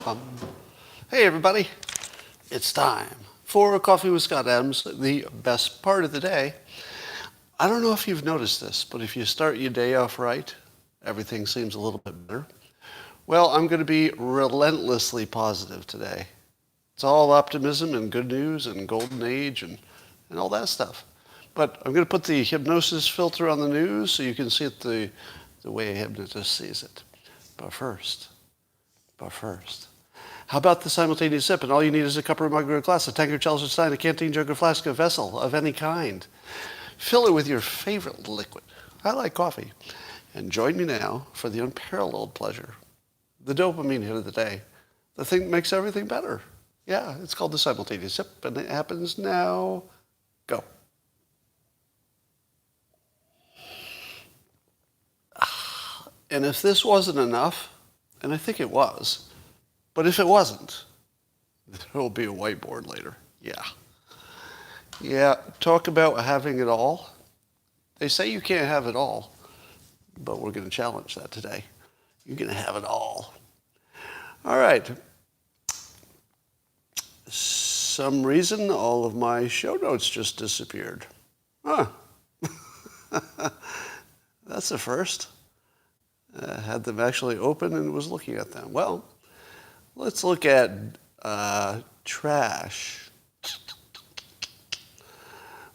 Hey everybody, it's time for Coffee with Scott Adams, the best part of the day. I don't know if you've noticed this, but if you start your day off right, everything seems a little bit better. Well, I'm going to be relentlessly positive today. It's all optimism and good news and golden age and all that stuff. But I'm going to put the hypnosis filter on the news so you can see it the way a hypnotist sees it. But first, how about the simultaneous sip? And all you need is a cup or a mug or a glass, a tankard, chalice or stein, a canteen, jug or flask, a vessel of any kind. Fill it with your favorite liquid. I like coffee. And join me now for the unparalleled pleasure, the dopamine hit of the day, the thing that makes everything better. Yeah, it's called the simultaneous sip, and it happens now. Go. And if this wasn't enough, and I think it was, but if it wasn't, there will be a whiteboard later. Yeah, talk about having it all. They say you can't have it all, but we're going to challenge that today. You're going to have it all. All right. Some reason all of my show notes just disappeared. Huh. That's a first. Had them actually open and was looking at them. Well, let's look at trash.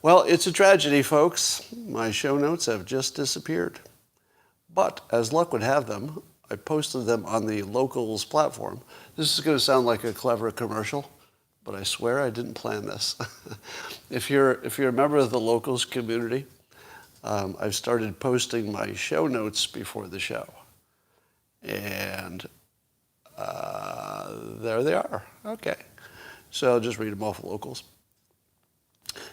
Well, it's a tragedy, folks. My show notes have just disappeared. But as luck would have them, I posted them on the Locals platform. This is going to sound like a clever commercial, but I swear I didn't plan this. If you're a member of the Locals community, I've started posting my show notes before the show. And there they are. Okay. So I'll just read them off of Locals.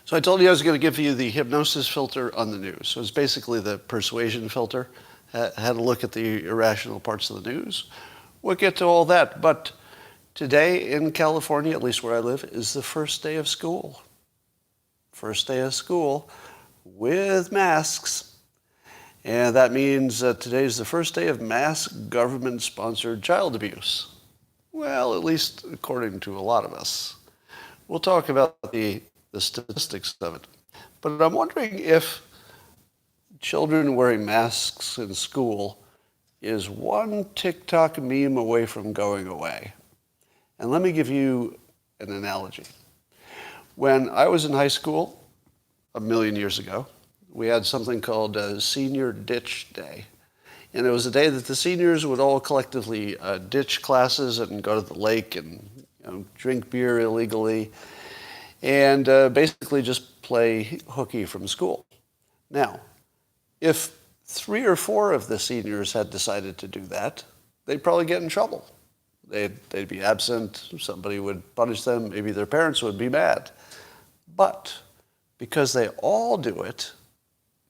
So I told you I was going to give you the hypnosis filter on the news. So it's basically the persuasion filter. Had a look at the irrational parts of the news. We'll get to all that. But today in California, at least where I live, is the first day of school. First day of school with masks. And that means today is the first day of mass government-sponsored child abuse. Well, at least according to a lot of us. We'll talk about the statistics of it. But I'm wondering if children wearing masks in school is one TikTok meme away from going away. And let me give you an analogy. When I was in high school, a million years ago, we had something called Senior Ditch Day. And it was a day that the seniors would all collectively ditch classes and go to the lake and drink beer illegally and basically just play hooky from school. Now, if 3 or 4 of the seniors had decided to do that, they'd probably get in trouble. They'd be absent, somebody would punish them, maybe their parents would be mad. But because they all do it,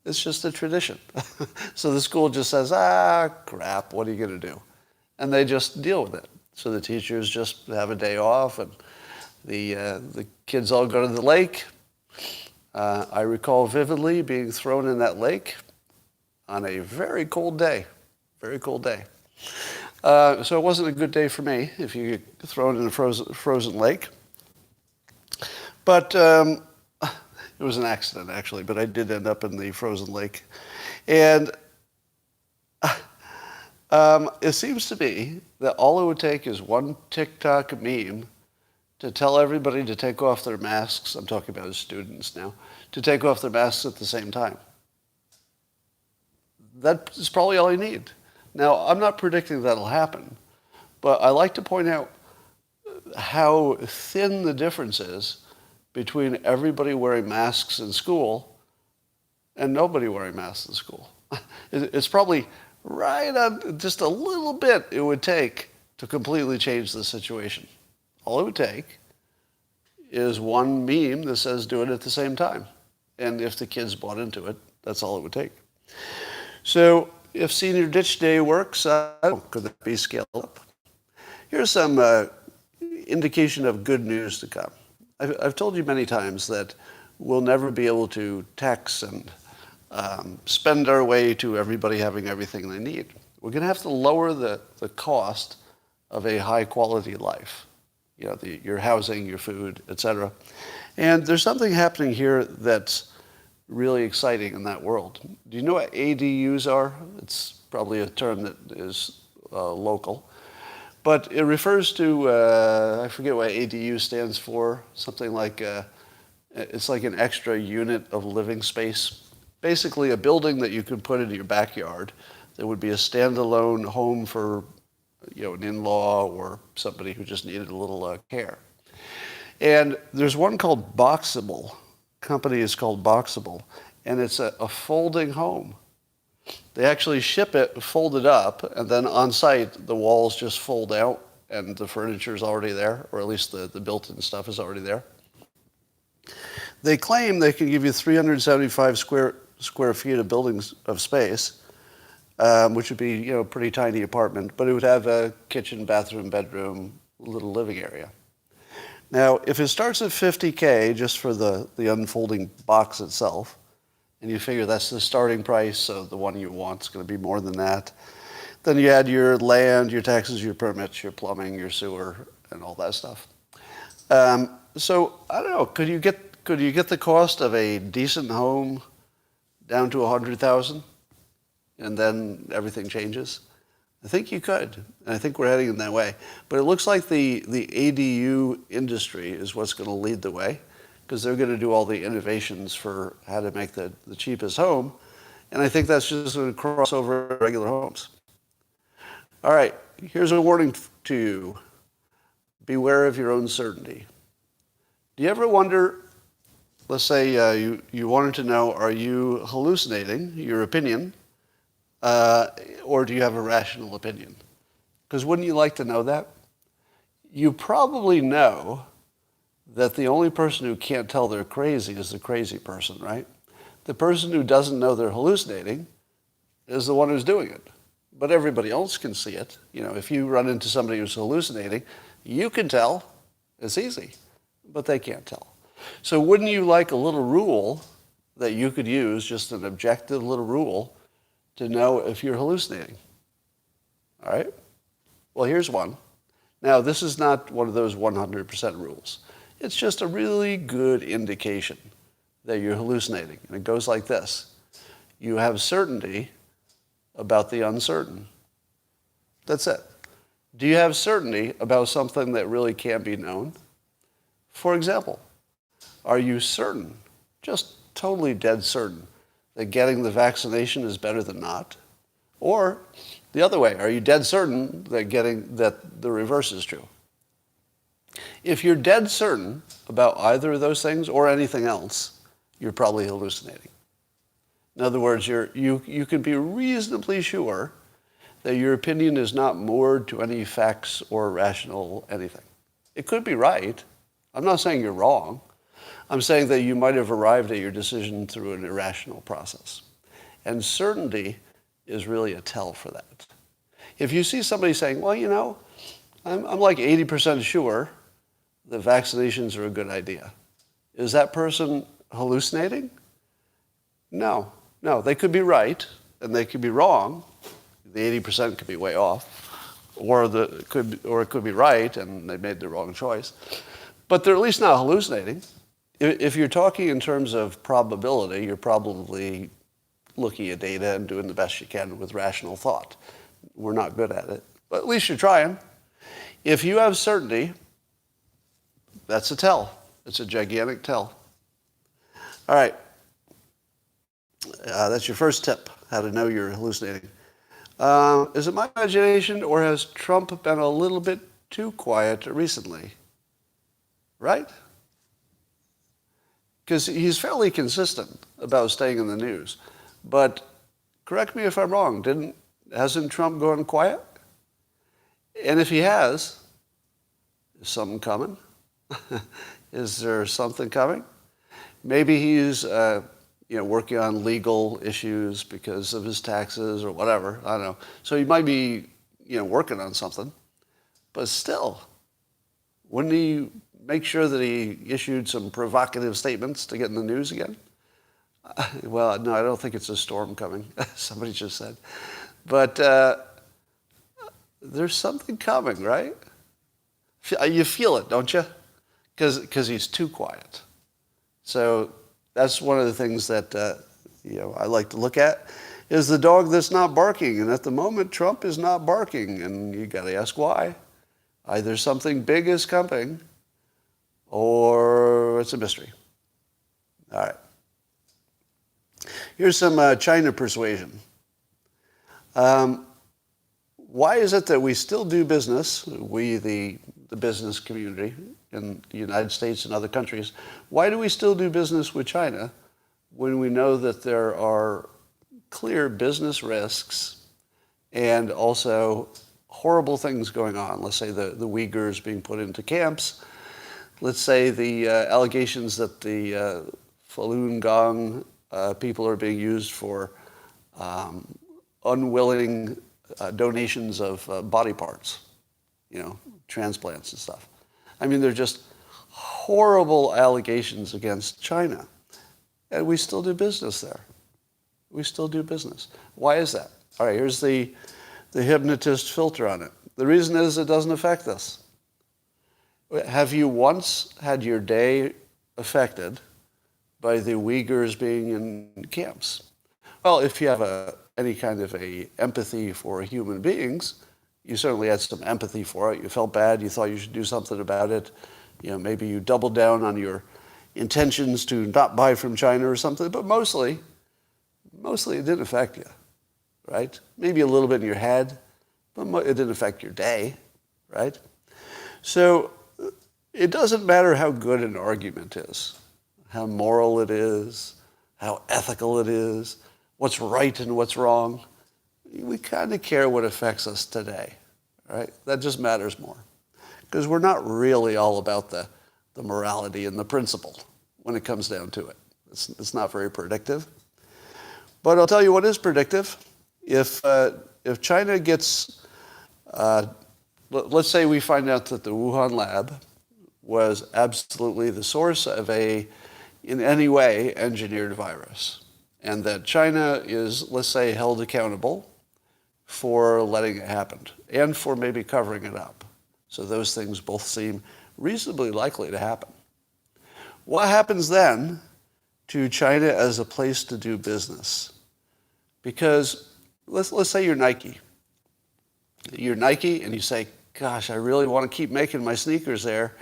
it's just a tradition. So the school just says, crap, what are you going to do? And they just deal with it. So the teachers just have a day off, and the kids all go to the lake. I recall vividly being thrown in that lake on a very cold day. Very cold day. So it wasn't a good day for me if you get thrown in a frozen lake. But it was an accident, actually, but I did end up in the frozen lake. And it seems to me that all it would take is one TikTok meme to tell everybody to take off their masks. I'm talking about students now, to take off their masks at the same time. That is probably all you need. Now, I'm not predicting that'll happen, but I like to point out how thin the difference is between everybody wearing masks in school and nobody wearing masks in school. It's probably right on just a little bit it would take to completely change the situation. All it would take is one meme that says do it at the same time. And if the kids bought into it, that's all it would take. So if Senior Ditch Day works, could that be scaled up? Here's some indication of good news to come. I've told you many times that we'll never be able to tax and spend our way to everybody having everything they need. We're going to have to lower the cost of a high quality life. You know, your housing, your food, etc. And there's something happening here that's really exciting in that world. Do you know what ADUs are? It's probably a term that is local. But it refers to, I forget what ADU stands for, something like, it's like an extra unit of living space. Basically a building that you could put in your backyard that would be a standalone home for, you know, an in-law or somebody who just needed a little care. And there's one called Boxable. Company is called Boxable, and it's a folding home. They actually ship it folded up, and then on site the walls just fold out and the furniture is already there, or at least the built-in stuff is already there. They claim they can give you 375 square feet of buildings of space, which would be, you know, a pretty tiny apartment, but it would have a kitchen, bathroom, bedroom, little living area. Now, if it starts at $50K just for the unfolding box itself, and you figure that's the starting price, so the one you want is going to be more than that, then you add your land, your taxes, your permits, your plumbing, your sewer, and all that stuff. So I don't know. Could you get the cost of a decent home down to $100,000, and then everything changes? I think you could, and I think we're heading in that way. But it looks like the ADU industry is what's going to lead the way, because they're going to do all the innovations for how to make the cheapest home, and I think that's just going to cross over regular homes. All right, here's a warning to you. Beware of your own certainty. Do you ever wonder, let's say you wanted to know, are you hallucinating your opinion? Or do you have a rational opinion? Because wouldn't you like to know that? You probably know that the only person who can't tell they're crazy is the crazy person, right? The person who doesn't know they're hallucinating is the one who's doing it. But everybody else can see it. You know, if you run into somebody who's hallucinating, you can tell. It's easy. But they can't tell. So wouldn't you like a little rule that you could use, just an objective little rule, to know if you're hallucinating? All right? Well, here's one. Now, this is not one of those 100% rules. It's just a really good indication that you're hallucinating. And it goes like this. You have certainty about the uncertain. That's it. Do you have certainty about something that really can't be known? For example, are you certain, just totally dead certain, that getting the vaccination is better than not? Or the other way, are you dead certain that the reverse is true? If you're dead certain about either of those things or anything else, you're probably hallucinating. In other words, you can be reasonably sure that your opinion is not moored to any facts or rational anything. It could be right. I'm not saying you're wrong. I'm saying that you might have arrived at your decision through an irrational process. And certainty is really a tell for that. If you see somebody saying, well, you know, I'm like 80% sure that vaccinations are a good idea. Is that person hallucinating? No. They could be right, and they could be wrong. The 80% could be way off. Or it could be right, and they made the wrong choice. But they're at least not hallucinating. If you're talking in terms of probability, you're probably looking at data and doing the best you can with rational thought. We're not good at it, but at least you're trying. If you have certainty, that's a tell. It's a gigantic tell. All right. That's your first tip, how to know you're hallucinating. Is it my imagination, or has Trump been a little bit too quiet recently? Right? Because he's fairly consistent about staying in the news. But correct me if I'm wrong, hasn't Trump gone quiet? And if he has, is something coming? Is there something coming? Maybe he's working on legal issues because of his taxes or whatever. I don't know. So he might be working on something. But still, wouldn't he make sure that he issued some provocative statements to get in the news again? Well, no, I don't think it's a storm coming. Somebody just said. But there's something coming, right? You feel it, don't you? Because he's too quiet. So that's one of the things that I like to look at, is the dog that's not barking. And at the moment, Trump is not barking, and you got to ask why. Either something big is coming, or it's a mystery. All right. Here's some China persuasion. Why is it that we still do business, we, the business community in the United States and other countries, why do we still do business with China when we know that there are clear business risks and also horrible things going on? Let's say the Uyghurs being put into camps. Let's say the allegations that the Falun Gong people are being used for unwilling donations of body parts, transplants and stuff. I mean, they're just horrible allegations against China. And we still do business there. We still do business. Why is that? All right, here's the hypnotist filter on it. The reason is it doesn't affect us. Have you once had your day affected by the Uyghurs being in camps? Well, if you have any kind of a empathy for human beings, you certainly had some empathy for it. You felt bad. You thought you should do something about it. Maybe you doubled down on your intentions to not buy from China or something. But mostly it didn't affect you, right? Maybe a little bit in your head, but it didn't affect your day, right? So it doesn't matter how good an argument is, how moral it is, how ethical it is, what's right and what's wrong. We kind of care what affects us today, right? That just matters more. Because we're not really all about the morality and the principle when it comes down to it. It's not very predictive. But I'll tell you what is predictive. If China gets, let's say we find out that the Wuhan lab was absolutely the source of in any way, engineered virus, and that China is, let's say, held accountable for letting it happen and for maybe covering it up. So those things both seem reasonably likely to happen. What happens then to China as a place to do business? Because let's say you're Nike. You're Nike and you say, gosh, I really want to keep making my sneakers there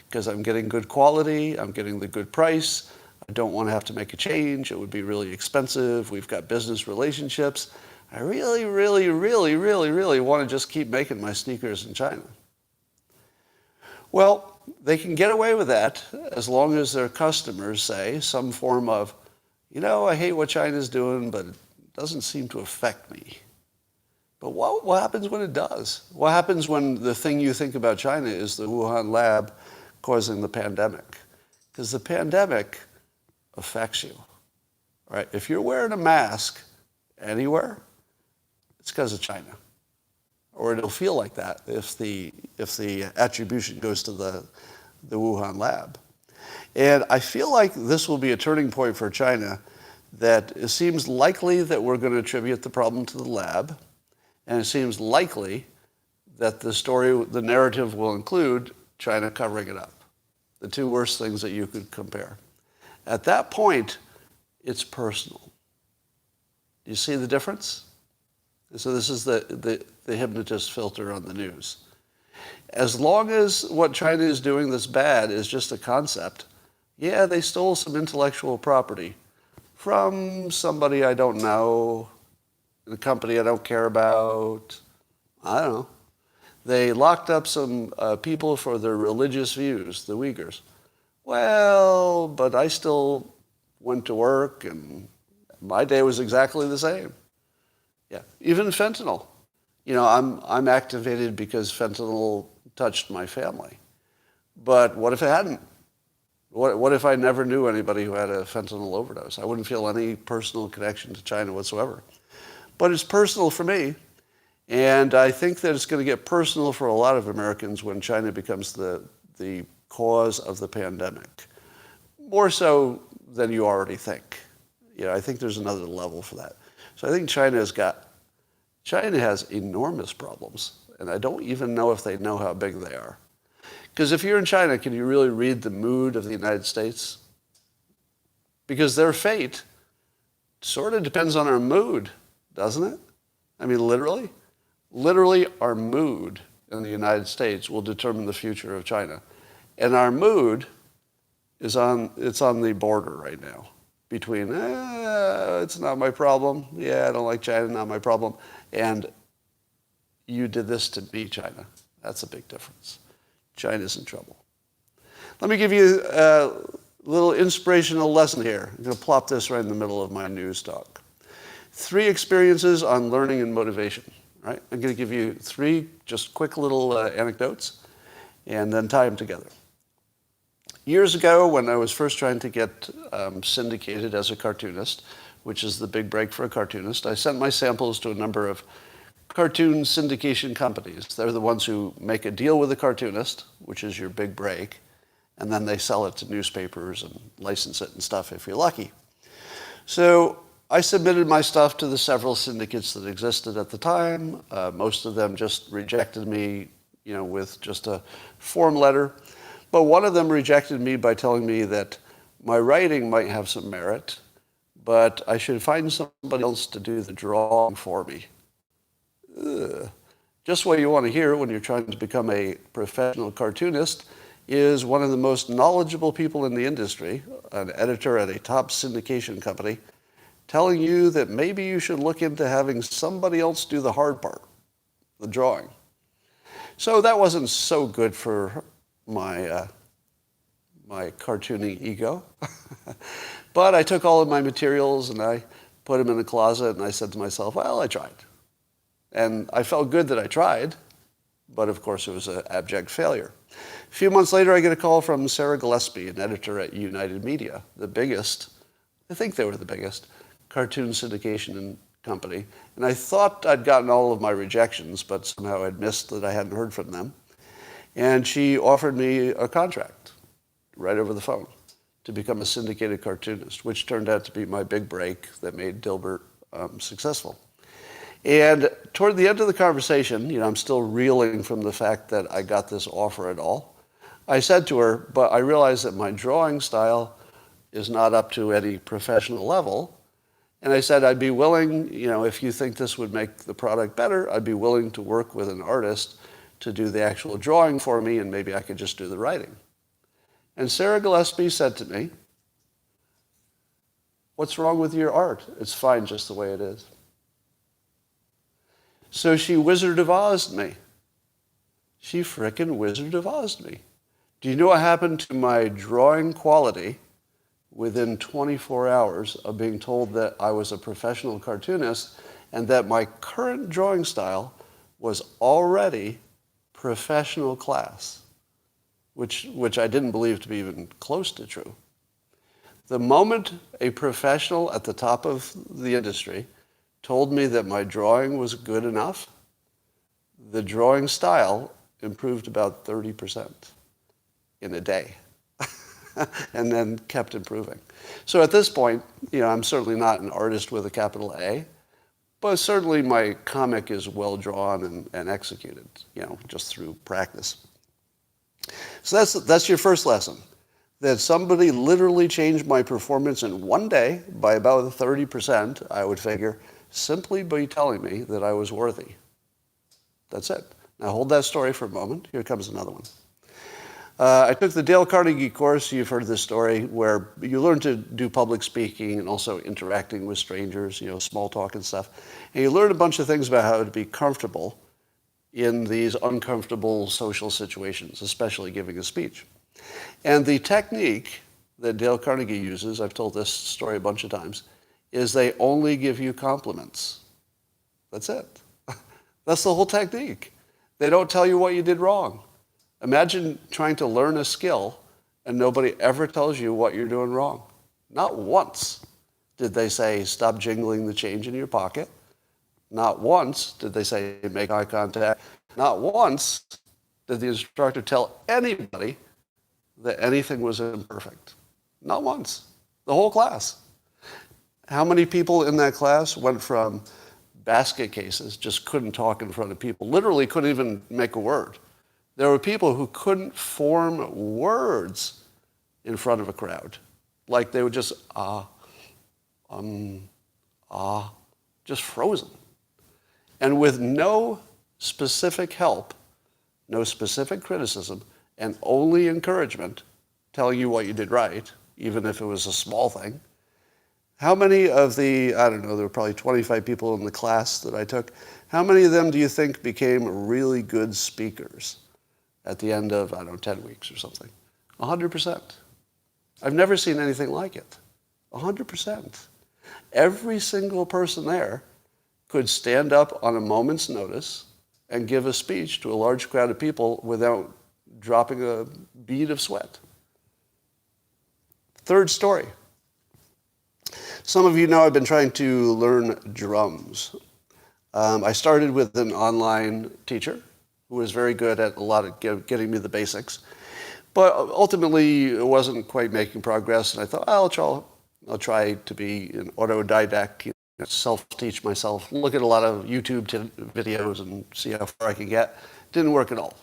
because I'm getting good quality, I'm getting the good price, I don't want to have to make a change, it would be really expensive, we've got business relationships. I really, really, really, really, really want to just keep making my sneakers in China. Well, they can get away with that as long as their customers say some form of, I hate what China's doing, but it doesn't seem to affect me. But what happens when it does? What happens when the thing you think about China is the Wuhan lab causing the pandemic? Because the pandemic affects you, right? If you're wearing a mask anywhere, it's because of China. Or it'll feel like that if the attribution goes to the Wuhan lab. And I feel like this will be a turning point for China, that it seems likely that we're going to attribute the problem to the lab, and it seems likely that the narrative will include China covering it up. The two worst things that you could compare. At that point, it's personal. Do you see the difference? So this is the hypnotist filter on the news. As long as what China is doing that's bad is just a concept, yeah, they stole some intellectual property from somebody I don't know, a company I don't care about, I don't know. They locked up some people for their religious views, the Uyghurs. Well, but I still went to work and my day was exactly the same. Yeah, even fentanyl. I'm activated because fentanyl touched my family. But what if it hadn't? What if I never knew anybody who had a fentanyl overdose? I wouldn't feel any personal connection to China whatsoever. But it's personal for me. And I think that it's going to get personal for a lot of Americans when China becomes the cause of the pandemic. More so than you already think. I think there's another level for that. So I think China has enormous problems. and I don't even know if they know how big they are. Because if you're in China, can you really read the mood of the United States? Because their fate sort of depends on our mood, doesn't it? I mean, literally. Literally, our mood in the United States will determine the future of China. And our mood is on the border right now between, it's not my problem. Yeah, I don't like China, not my problem. And you did this to me, China. That's a big difference. China's in trouble. Let me give you a little inspirational lesson here. I'm going to plop this right in the middle of my news talk. 3 experiences on learning and motivation. Right? I'm going to give you 3 just quick little anecdotes and then tie them together. Years ago, when I was first trying to get syndicated as a cartoonist, which is the big break for a cartoonist, I sent my samples to a number of cartoon syndication companies. They're the ones who make a deal with a cartoonist, which is your big break, and then they sell it to newspapers and license it and stuff if you're lucky. So I submitted my stuff to the several syndicates that existed at the time. Most of them just rejected me, with just a form letter. But one of them rejected me by telling me that my writing might have some merit, but I should find somebody else to do the drawing for me. Ugh. Just what you want to hear when you're trying to become a professional cartoonist is one of the most knowledgeable people in the industry, an editor at a top syndication company, telling you that maybe you should look into having somebody else do the hard part, the drawing. So that wasn't so good for my cartooning ego. But I took all of my materials and I put them in a closet and I said to myself, well, I tried. And I felt good that I tried, but of course it was an abject failure. A few months later, I get a call from Sarah Gillespie, an editor at United Media, the biggest, I think they were the biggest, cartoon syndication company. And I thought I'd gotten all of my rejections, but somehow I'd missed that I hadn't heard from them. And she offered me a contract right over the phone to become a syndicated cartoonist, which turned out to be my big break that made Dilbert successful. And toward the end of the conversation, I'm still reeling from the fact that I got this offer at all. I said to her, but I realize that my drawing style is not up to any professional level. And I said, I'd be willing, if you think this would make the product better, I'd be willing to work with an artist to do the actual drawing for me, and maybe I could just do the writing. And Sarah Gillespie said to me, what's wrong with your art? It's fine just the way it is. So she Wizard of Oz'd me. She frickin' Wizard of Oz'd me. Do you know what happened to my drawing quality within 24 hours of being told that I was a professional cartoonist and that my current drawing style was already professional class, which I didn't believe to be even close to true. The moment a professional at the top of the industry told me that my drawing was good enough, the drawing style improved about 30% in a day. And then kept improving. So at this point, I'm certainly not an artist with a capital A, but certainly my comic is well drawn and executed, just through practice. So that's your first lesson, that somebody literally changed my performance in one day by about 30%, I would figure, simply by telling me that I was worthy. That's it. Now hold that story for a moment. Here comes another one. I took the Dale Carnegie course. You've heard this story, where you learn to do public speaking and also interacting with strangers, small talk and stuff. And you learn a bunch of things about how to be comfortable in these uncomfortable social situations, especially giving a speech. And the technique that Dale Carnegie uses, I've told this story a bunch of times, is they only give you compliments. That's it. That's the whole technique. They don't tell you what you did wrong. Imagine trying to learn a skill and nobody ever tells you what you're doing wrong. Not once did they say, stop jingling the change in your pocket. Not once did they say, make eye contact. Not once did the instructor tell anybody that anything was imperfect. Not once. The whole class. How many people in that class went from basket cases just couldn't talk in front of people, literally couldn't even make a word. There were people who couldn't form words in front of a crowd. Like they would just, just frozen. And with no specific help, no specific criticism, and only encouragement, telling you what you did right, even if it was a small thing. How many of the, I don't know, there were probably 25 people in the class that I took. How many of them do you think became really good speakers at the end of, I don't know, 10 weeks or something? 100%. I've never seen anything like it. 100%. Every single person there could stand up on a moment's notice and give a speech to a large crowd of people without dropping a bead of sweat. Third story. Some of you know I've been trying to learn drums. I started with an online teacher who was very good at a lot of getting me the basics. But ultimately, it wasn't quite making progress, and I thought, I'll try to be an autodidact, self-teach myself, look at a lot of YouTube videos and see how far I can get. Didn't work at all.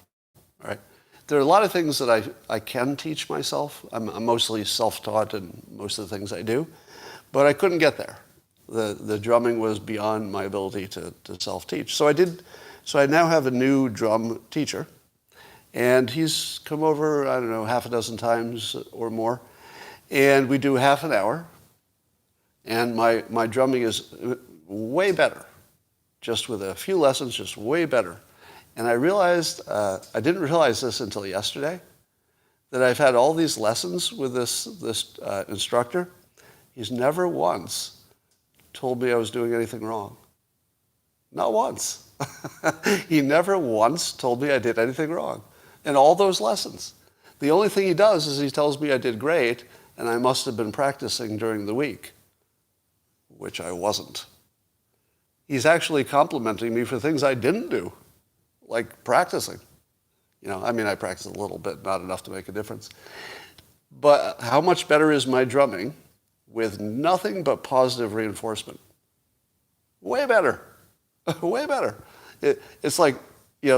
All right. There are a lot of things that I can teach myself. I'm mostly self-taught in most of the things I do, but I couldn't get there. The drumming was beyond my ability to self-teach. So I now have a new drum teacher, and he's come over, I don't know, half a dozen times or more, and we do half an hour, and my drumming is way better, just with a few lessons, just way better. And I realized, I didn't realize this until yesterday, that I've had all these lessons with this instructor. He's never once told me I was doing anything wrong. Not once. He never once told me I did anything wrong in all those lessons. The only thing he does is he tells me I did great and I must have been practicing during the week, which I wasn't. He's actually complimenting me for things I didn't do, like practicing. I practiced a little bit, not enough to make a difference. But how much better is my drumming with nothing but positive reinforcement? Way better. Way better. It's like,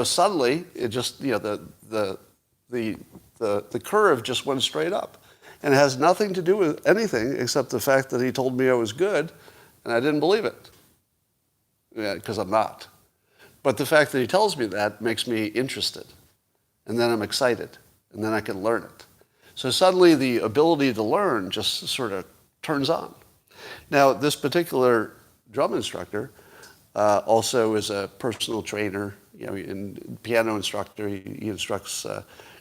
suddenly it just, the curve just went straight up. And it has nothing to do with anything except the fact that he told me I was good and I didn't believe it. Yeah, because I'm not. But the fact that he tells me that makes me interested. And then I'm excited. And then I can learn it. So suddenly the ability to learn just sort of turns on. Now, this particular drum instructor also is a personal trainer, and piano instructor. He instructs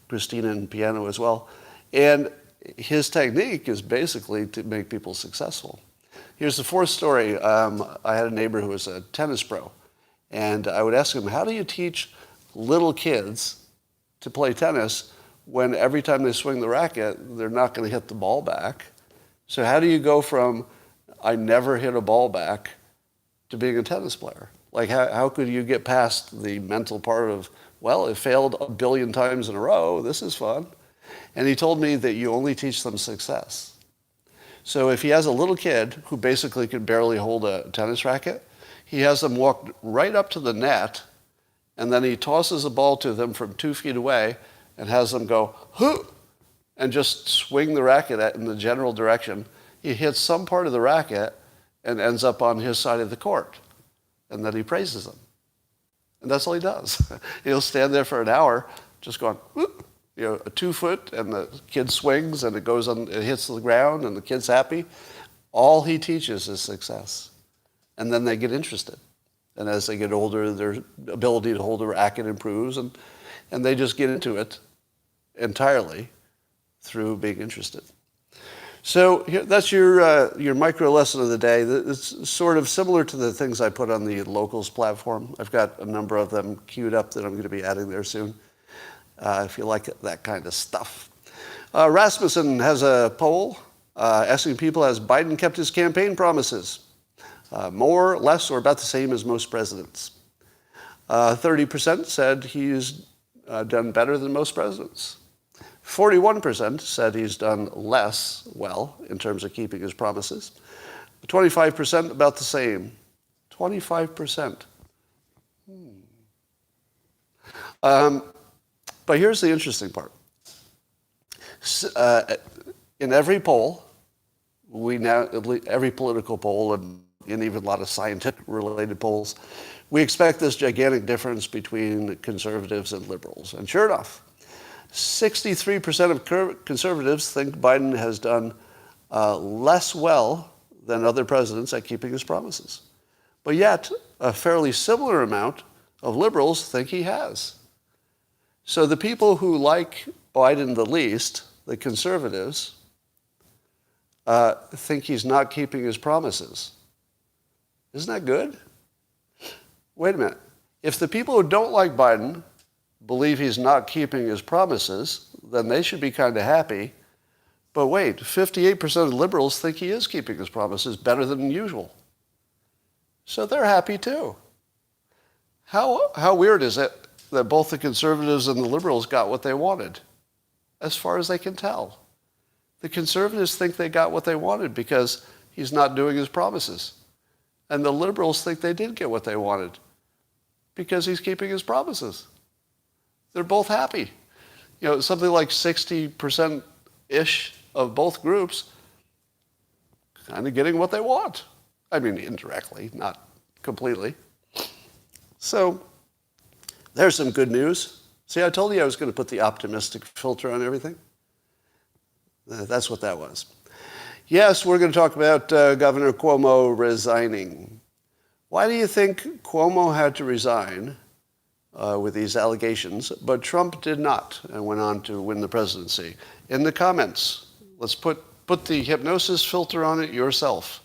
Christina in piano as well. And his technique is basically to make people successful. Here's the fourth story. I had a neighbor who was a tennis pro. And I would ask him, how do you teach little kids to play tennis when every time they swing the racket, they're not going to hit the ball back? So how do you go from, I never hit a ball back, to being a tennis player? Like, how could you get past the mental part of, well, it failed a billion times in a row, this is fun. And he told me that you only teach them success. So if he has a little kid who basically could barely hold a tennis racket, he has them walk right up to the net, and then he tosses a ball to them from 2 feet away and has them go, hoo, and just swing the racket in the general direction. He hits some part of the racket and ends up on his side of the court. And then he praises them. And that's all he does. He'll stand there for an hour just going, whoop, a 2 foot, and the kid swings and it hits the ground and the kid's happy. All he teaches is success. And then they get interested. And as they get older, their ability to hold a racket improves, and they just get into it entirely through being interested. So that's your micro lesson of the day. It's sort of similar to the things I put on the Locals platform. I've got a number of them queued up that I'm going to be adding there soon, if you like that kind of stuff. Rasmussen has a poll asking people, has Biden kept his campaign promises? More, less, or about the same as most presidents. 30% said he's done better than most presidents. 41% said he's done less well in terms of keeping his promises. 25% about the same. 25%. But here's the interesting part. In every poll, every political poll and even a lot of scientific-related polls, we expect this gigantic difference between conservatives and liberals. And sure enough, 63% of conservatives think Biden has done less well than other presidents at keeping his promises. But yet, a fairly similar amount of liberals think he has. So the people who like Biden the least, the conservatives, think he's not keeping his promises. Isn't that good? Wait a minute. If the people who don't like Biden believe he's not keeping his promises, then they should be kind of happy. But wait, 58% of liberals think he is keeping his promises better than usual. So they're happy too. How weird is it that both the conservatives and the liberals got what they wanted, as far as they can tell? The conservatives think they got what they wanted because he's not doing his promises. And the liberals think they did get what they wanted because he's keeping his promises. They're both happy. You know, something like 60%-ish of both groups kind of getting what they want. I mean, indirectly, not completely. So there's some good news. See, I told you I was going to put the optimistic filter on everything. That's what that was. Yes, we're going to talk about Governor Cuomo resigning. Why do you think Cuomo had to resign with these allegations, but Trump did not and went on to win the presidency? In the comments, let's put the hypnosis filter on it yourself.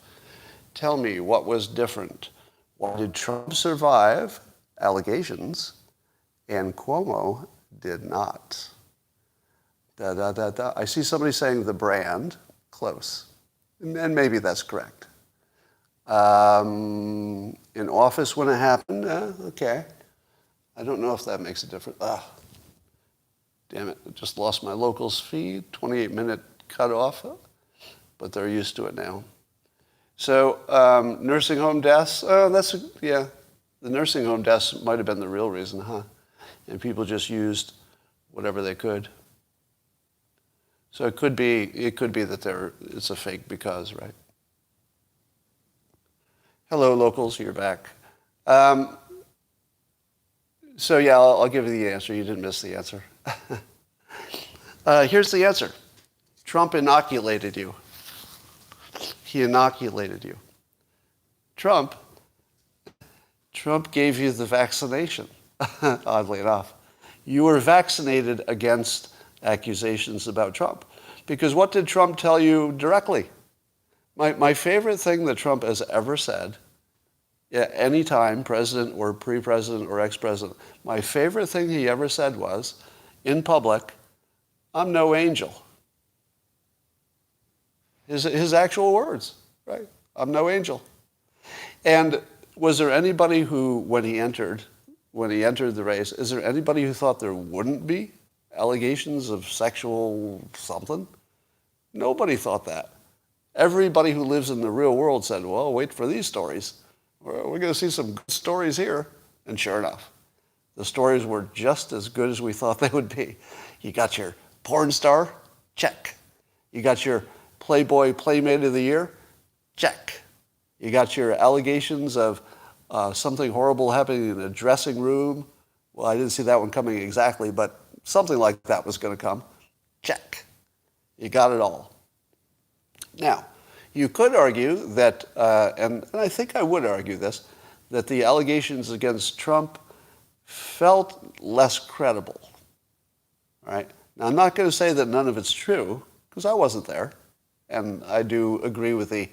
Tell me what was different. Why did Trump survive allegations and Cuomo did not? I see somebody saying the brand. Close. And maybe that's correct. In office when it happened, okay. I don't know if that makes a difference. Damn it, I just lost my locals feed, 28-minute cutoff, but they're used to it now. So nursing home deaths, the nursing home deaths might have been the real reason, huh? And people just used whatever they could. So it could be that it's a fake because, right? Hello, locals, you're back. So yeah, I'll give you the answer. You didn't miss the answer. Here's the answer. Trump inoculated you. He inoculated you. Trump gave you the vaccination, oddly enough. You were vaccinated against accusations about Trump. Because what did Trump tell you directly? My favorite thing that Trump has ever said, any time, president or pre-president or ex-president, my favorite thing he ever said was, in public, I'm no angel. His actual words, right? I'm no angel. And was there anybody who, when he entered the race, is there anybody who thought there wouldn't be allegations of sexual something? Nobody thought that. Everybody who lives in the real world said, well, wait for these stories. We're going to see some good stories here. And sure enough, the stories were just as good as we thought they would be. You got your porn star? Check. You got your Playboy Playmate of the Year? Check. You got your allegations of something horrible happening in a dressing room? Well, I didn't see that one coming exactly, but something like that was going to come. Check. You got it all. Now, you could argue that, and I think I would argue this, that the allegations against Trump felt less credible. All right? Now, I'm not going to say that none of it's true, because I wasn't there. And I do agree with the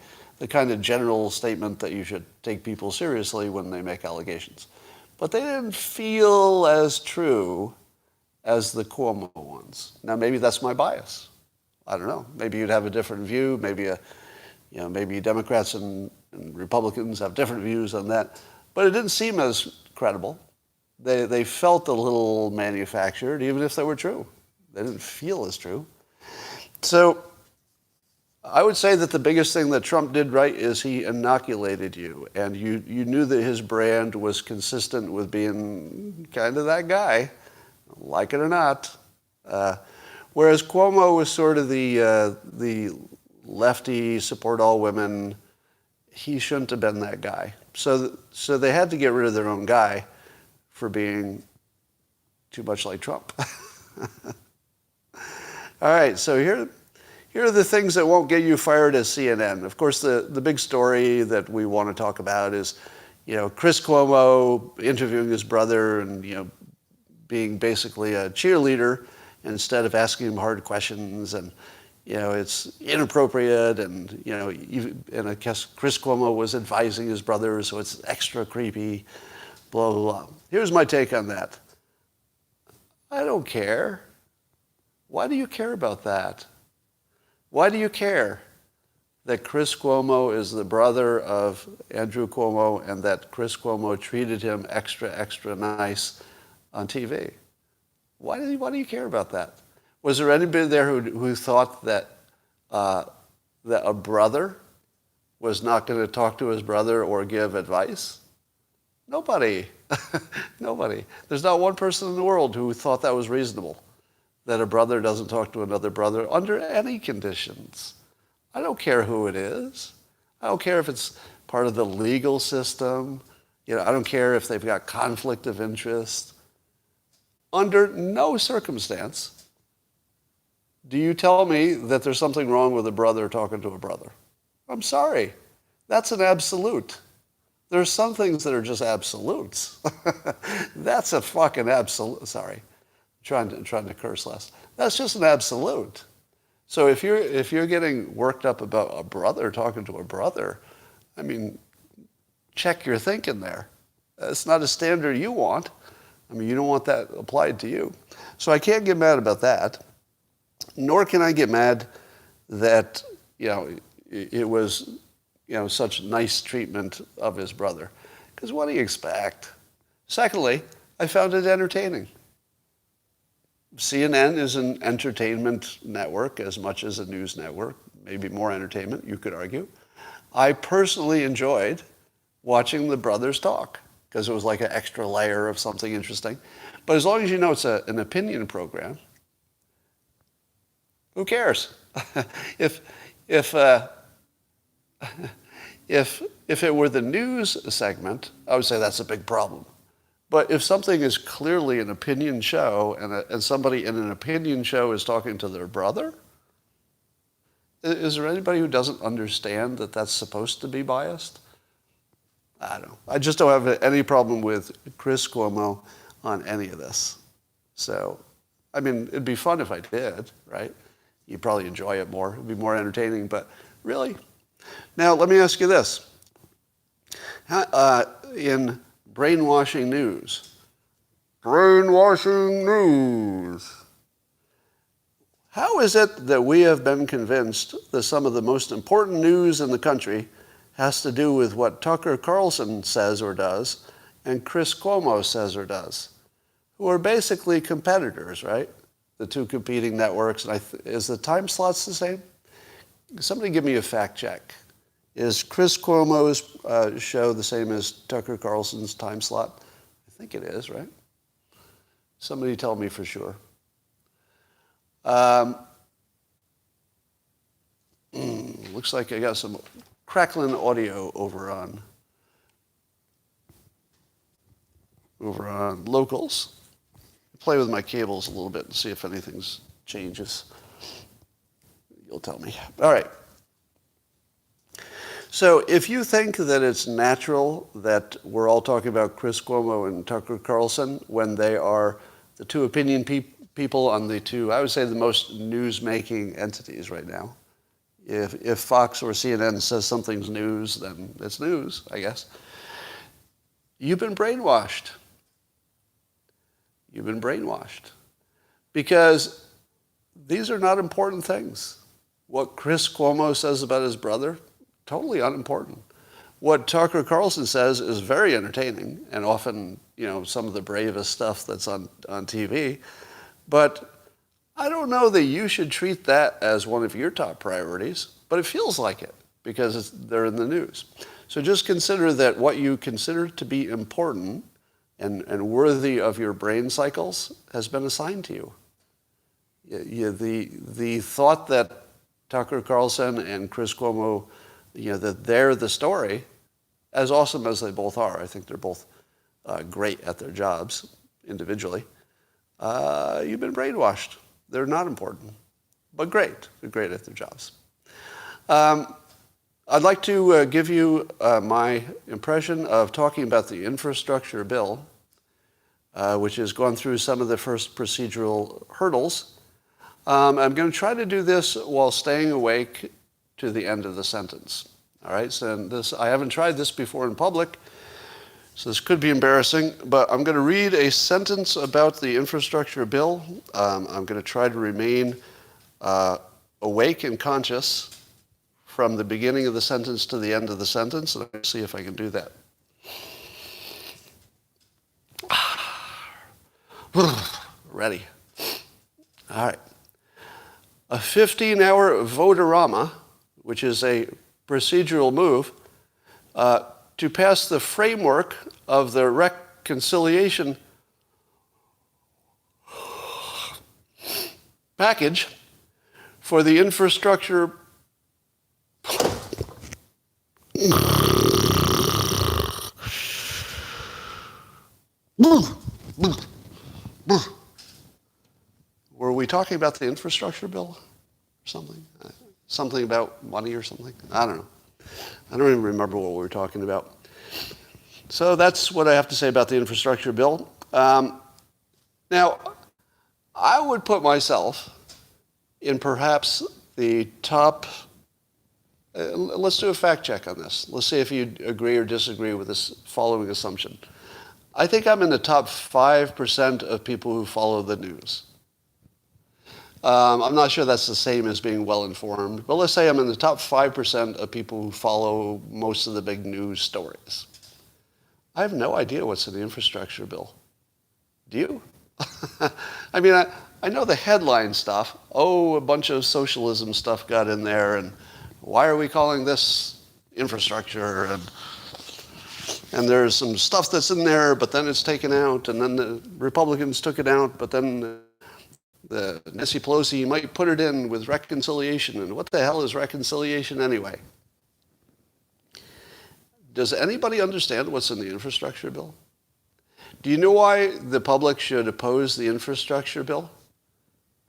kind of general statement that you should take people seriously when they make allegations. But they didn't feel as true as the Cuomo ones. Now, maybe that's my bias. I don't know. Maybe you'd have a different view. Maybe maybe Democrats and Republicans have different views on that. But it didn't seem as credible. They felt a little manufactured, even if they were true. They didn't feel as true. So I would say that the biggest thing that Trump did right is he inoculated you, and you knew that his brand was consistent with being kind of that guy, like it or not. Whereas Cuomo was sort of the lefty, support all women. He shouldn't have been that guy. So they had to get rid of their own guy for being too much like Trump. All right, so here are the things that won't get you fired as CNN. Of course, the big story that we want to talk about is, Chris Cuomo interviewing his brother and, being basically a cheerleader instead of asking him hard questions, and it's inappropriate, and and I guess Chris Cuomo was advising his brother, so it's extra creepy, blah blah blah. Here's my take on that. I don't care. Why do you care about that? Why do you care that Chris Cuomo is the brother of Andrew Cuomo and that Chris Cuomo treated him extra nice on TV? Why do you care about that? Was there anybody there who thought that a brother was not going to talk to his brother or give advice? Nobody. Nobody. There's not one person in the world who thought that was reasonable, that a brother doesn't talk to another brother under any conditions. I don't care who it is. I don't care if it's part of the legal system. I don't care if they've got conflict of interest. Under no circumstance do you tell me that there's something wrong with a brother talking to a brother. I'm sorry. That's an absolute. There's some things that are just absolutes. That's a fucking absolute. Sorry. Trying to curse less. That's just an absolute. So if you're getting worked up about a brother talking to a brother, I mean, check your thinking there. It's not a standard you want. I mean, you don't want that applied to you. So I can't get mad about that. Nor can I get mad that it was such nice treatment of his brother. Because what do you expect? Secondly, I found it entertaining. CNN is an entertainment network as much as a news network, maybe more entertainment, you could argue. I personally enjoyed watching the brothers talk because it was like an extra layer of something interesting. But as long as you know it's an opinion program, who cares? If it were the news segment, I would say that's a big problem. But if something is clearly an opinion show and somebody in an opinion show is talking to their brother, is there anybody who doesn't understand that that's supposed to be biased? I don't know. I just don't have any problem with Chris Cuomo on any of this. So, I mean, it'd be fun if I did, right? You'd probably enjoy it more. It'd be more entertaining, but really? Now, let me ask you this. In brainwashing news, how is it that we have been convinced that some of the most important news in the country has to do with what Tucker Carlson says or does and Chris Cuomo says or does, who are basically competitors, right? The two competing networks. And is the time slots the same? Somebody give me a fact check. Is Chris Cuomo's show the same as Tucker Carlson's time slot? I think it is, right? Somebody tell me for sure. Looks like I got some crackling audio over on locals. Play with my cables a little bit and see if anything changes. You'll tell me. All right. So if you think that it's natural that we're all talking about Chris Cuomo and Tucker Carlson when they are the two opinion people on the two, I would say, the most news-making entities right now. If Fox or CNN says something's news, then it's news, I guess. You've been brainwashed. You've been brainwashed. Because these are not important things. What Chris Cuomo says about his brother, totally unimportant. What Tucker Carlson says is very entertaining and often, some of the bravest stuff that's on TV. But I don't know that you should treat that as one of your top priorities, but it feels like it because they're in the news. So just consider that what you consider to be important and worthy of your brain cycles has been assigned to you. The thought that Tucker Carlson and Chris Cuomo, that they're the story, as awesome as they both are, I think they're both great at their jobs individually, you've been brainwashed. They're not important, but great. They're great at their jobs. I'd like to give you my impression of talking about the infrastructure bill, which has gone through some of the first procedural hurdles. I'm going to try to do this while staying awake to the end of the sentence. All right, so I haven't tried this before in public, so this could be embarrassing, but I'm going to read a sentence about the infrastructure bill. I'm going to try to remain awake and conscious from the beginning of the sentence to the end of the sentence, and I'll see if I can do that. Ready. All right. A 15-hour votorama, which is a procedural move, to pass the framework of the reconciliation package for the infrastructure Were we talking about the infrastructure bill or something? Something about money or something? I don't know. I don't even remember what we were talking about. So that's what I have to say about the infrastructure bill. Now, I would put myself in perhaps the top, let's do a fact check on this. Let's see if you agree or disagree with this following assumption. I think I'm in the top 5% of people who follow the news. I'm not sure that's the same as being well-informed, but let's say I'm in the top 5% of people who follow most of the big news stories. I have no idea what's in the infrastructure bill. Do you? I mean, I know the headline stuff. Oh, a bunch of socialism stuff got in there, and why are we calling this infrastructure? And there's some stuff that's in there, but then it's taken out, and then the Republicans took it out, but then the Nancy Pelosi might put it in with reconciliation. And what the hell is reconciliation anyway? Does anybody understand what's in the infrastructure bill? Do you know why the public should oppose the infrastructure bill?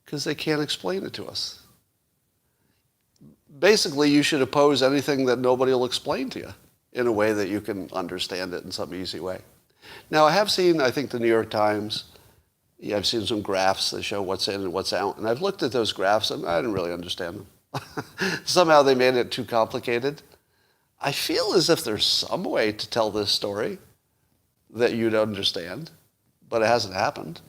Because they can't explain it to us. Basically, you should oppose anything that nobody will explain to you in a way that you can understand it in some easy way. Now, I have seen, I think, the New York Times. Yeah, I've seen some graphs that show what's in and what's out, and I've looked at those graphs, and I didn't really understand them. Somehow they made it too complicated. I feel as if there's some way to tell this story that you'd understand, but it hasn't happened.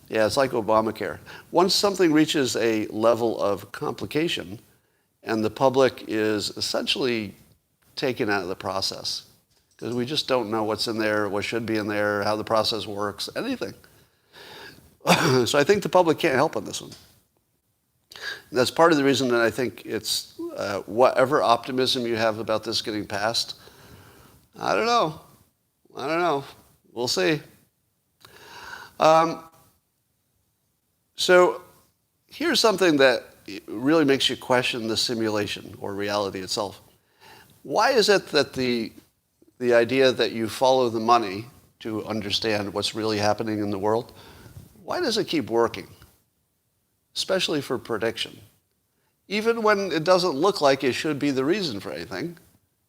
Yeah, it's like Obamacare. Once something reaches a level of complication, and the public is essentially taken out of the process, because we just don't know what's in there, what should be in there, how the process works, anything. So I think the public can't help on this one. And that's part of the reason that I think it's whatever optimism you have about this getting passed, I don't know. We'll see. So here's something that really makes you question the simulation or reality itself. Why is it that the idea that you follow the money to understand what's really happening in the world, why does it keep working? Especially for prediction. Even when it doesn't look like it should be the reason for anything,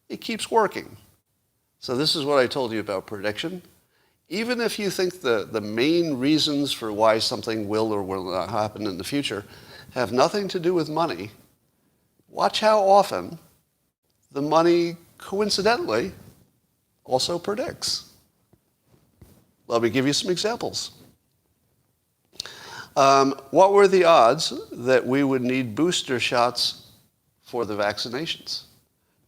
it keeps working. So this is what I told you about prediction. Even if you think the main reasons for why something will or will not happen in the future have nothing to do with money, watch how often the money coincidentally also predicts. Let me give you some examples. What were the odds that we would need booster shots for the vaccinations,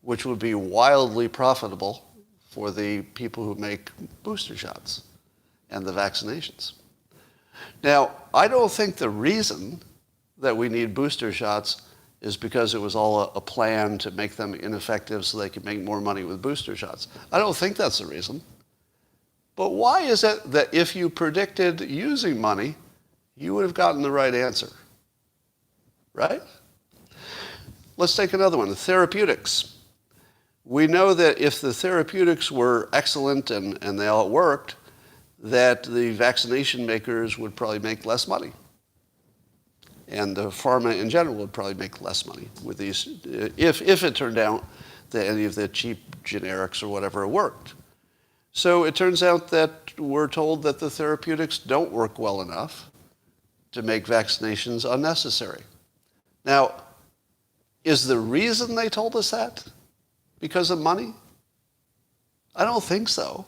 which would be wildly profitable for the people who make booster shots and the vaccinations? Now, I don't think the reason that we need booster shots is because it was all a plan to make them ineffective so they could make more money with booster shots. I don't think that's the reason. But why is it that if you predicted using money, you would have gotten the right answer? Right? Let's take another one, the therapeutics. We know that if the therapeutics were excellent and they all worked, that the vaccination makers would probably make less money. And the pharma in general would probably make less money with these, if it turned out that any of the cheap generics or whatever worked. So it turns out that we're told that the therapeutics don't work well enough to make vaccinations unnecessary. Now, is the reason they told us that because of money? I don't think so.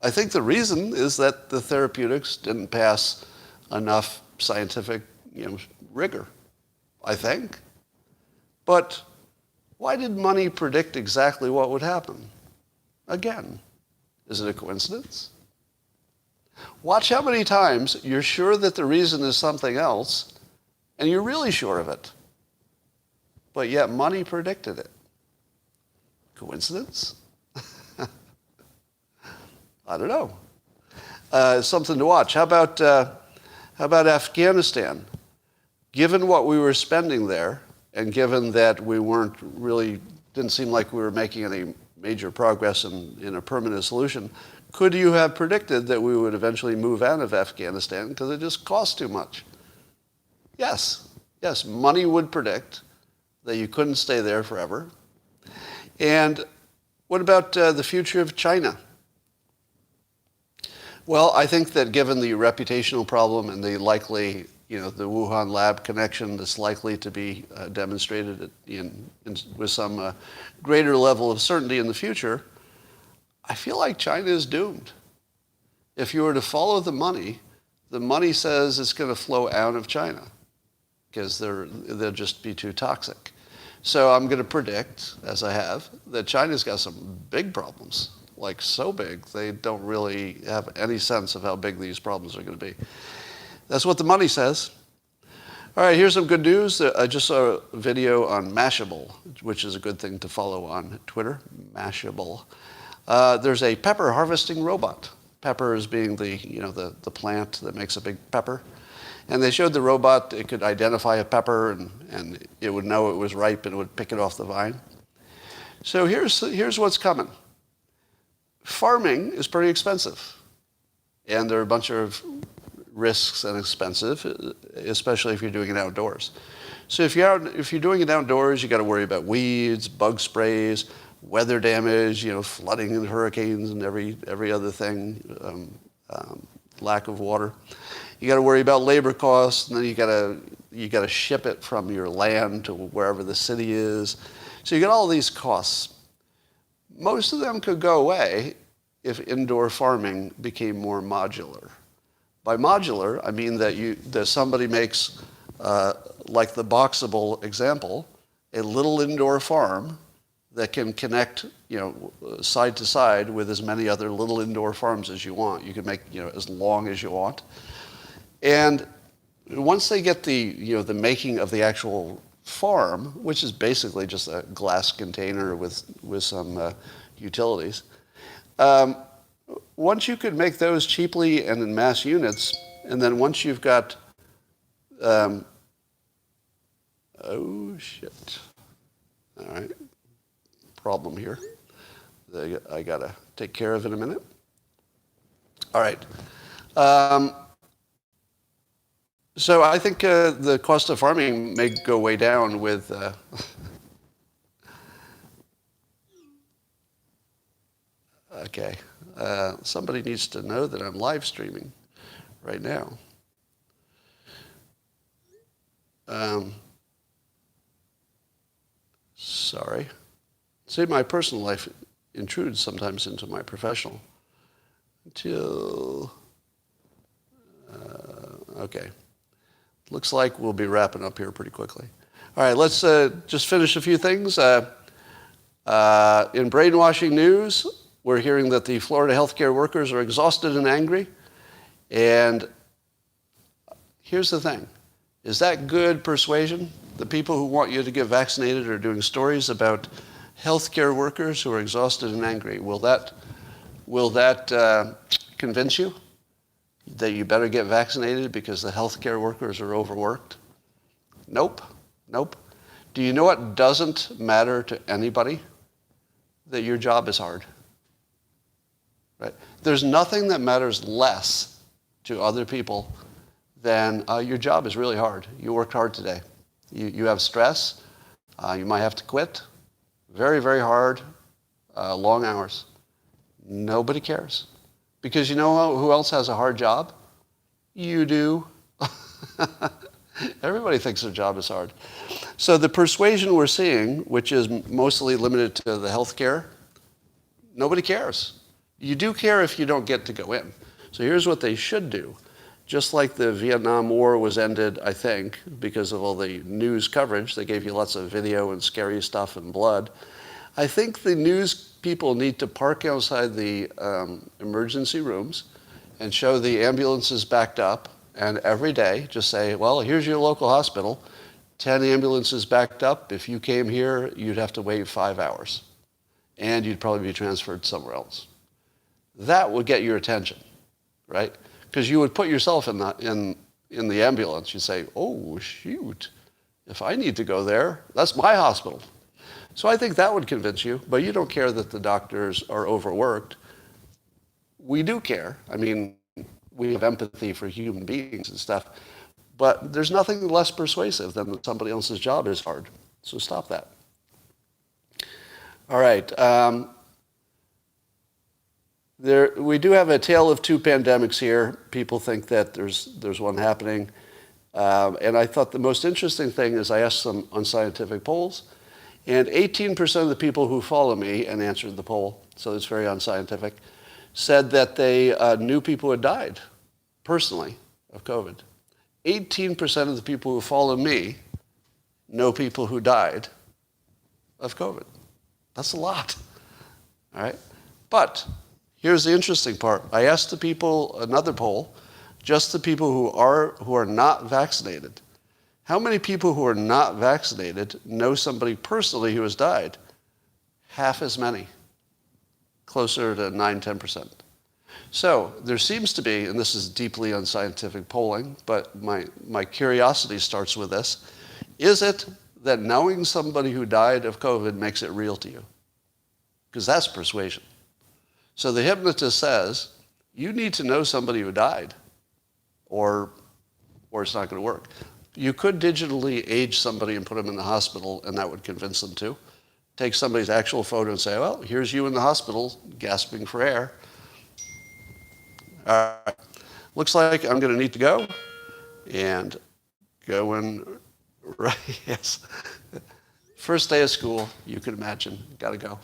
I think the reason is that the therapeutics didn't pass enough scientific, rigor, I think. But why did money predict exactly what would happen? Again, is it a coincidence? Watch how many times you're sure that the reason is something else, and you're really sure of it. But yet money predicted it. Coincidence? I don't know. Something to watch. How about Afghanistan? Given what we were spending there, and given that we didn't seem like we were making any major progress in a permanent solution, could you have predicted that we would eventually move out of Afghanistan because it just cost too much? Yes. Yes, money would predict that you couldn't stay there forever. And what about the future of China? Well, I think that given the reputational problem and the likely, the Wuhan lab connection that's likely to be demonstrated with some greater level of certainty in the future, I feel like China is doomed. If you were to follow the money says it's going to flow out of China because they'll just be too toxic. So I'm going to predict, as I have, that China's got some big problems. Like so big, they don't really have any sense of how big these problems are going to be. That's what the money says. All right, here's some good news. I just saw a video on Mashable, which is a good thing to follow on Twitter, Mashable. There's a pepper harvesting robot. Pepper is being the plant that makes a big pepper. And they showed the robot, it could identify a pepper and it would know it was ripe and it would pick it off the vine. So here's what's coming. Farming is pretty expensive, and there are a bunch of risks and expensive, especially if you're doing it outdoors. So if you're doing it outdoors, you got to worry about weeds, bug sprays, weather damage, flooding and hurricanes and every other thing, lack of water. You got to worry about labor costs, and then you got to ship it from your land to wherever the city is. So you got all these costs. Most of them could go away if indoor farming became more modular. By modular, I mean that somebody makes, like the Boxable example, a little indoor farm that can connect, side to side with as many other little indoor farms as you want. You can make, as long as you want. And once they get the making of the actual farm, which is basically just a glass container with some utilities. Once you could make those cheaply and in mass units, and then once you've got, oh shit! All right, problem here. I gotta take care of in a minute. All right. So I think the cost of farming may go way down with. Okay, somebody needs to know that I'm live streaming right now. Sorry. See, my personal life intrudes sometimes into my professional. Okay. Looks like we'll be wrapping up here pretty quickly. All right, let's just finish a few things. In brainwashing news, we're hearing that the Florida healthcare workers are exhausted and angry. And here's the thing. Is that good persuasion? The people who want you to get vaccinated are doing stories about healthcare workers who are exhausted and angry. Will that convince you that you better get vaccinated because the healthcare workers are overworked? Nope. Do you know what doesn't matter to anybody? That your job is hard. Right? There's nothing that matters less to other people than your job is really hard. You worked hard today. You have stress. You might have to quit. Very, very hard, long hours. Nobody cares. Because you know who else has a hard job? You do. Everybody thinks their job is hard. So the persuasion we're seeing, which is mostly limited to the healthcare, nobody cares. You do care if you don't get to go in. So here's what they should do. Just like the Vietnam War was ended, I think, because of all the news coverage, they gave you lots of video and scary stuff and blood. I think the news people need to park outside the emergency rooms and show the ambulances backed up, and every day just say, well, here's your local hospital, 10 ambulances backed up. If you came here, you'd have to wait 5 hours, and you'd probably be transferred somewhere else. That would get your attention, right? Because you would put yourself in the ambulance. You'd say, oh, shoot, if I need to go there, that's my hospital. So I think that would convince you, but you don't care that the doctors are overworked. We do care. I mean, we have empathy for human beings and stuff, but there's nothing less persuasive than that somebody else's job is hard. So stop that. All right. We do have a tale of two pandemics here. People think that there's one happening. And I thought the most interesting thing is I asked some unscientific polls, and 18% of the people who follow me and answered the poll, so it's very unscientific, said that they knew people who had died personally of COVID. 18% of the people who follow me know people who died of COVID. That's a lot, all right? But here's the interesting part. I asked the people, another poll, just the people who are not vaccinated. How many people who are not vaccinated know somebody personally who has died? Half as many, closer to 9-10%. So there seems to be, and this is deeply unscientific polling, but my curiosity starts with this, is it that knowing somebody who died of COVID makes it real to you? Because that's persuasion. So the hypnotist says, you need to know somebody who died, or it's not going to work. You could digitally age somebody and put them in the hospital, and that would convince them to. Take somebody's actual photo and say, well, here's you in the hospital, gasping for air. All right. Looks like I'm going to need to go. And going right, yes. First day of school, you can imagine. Got to go.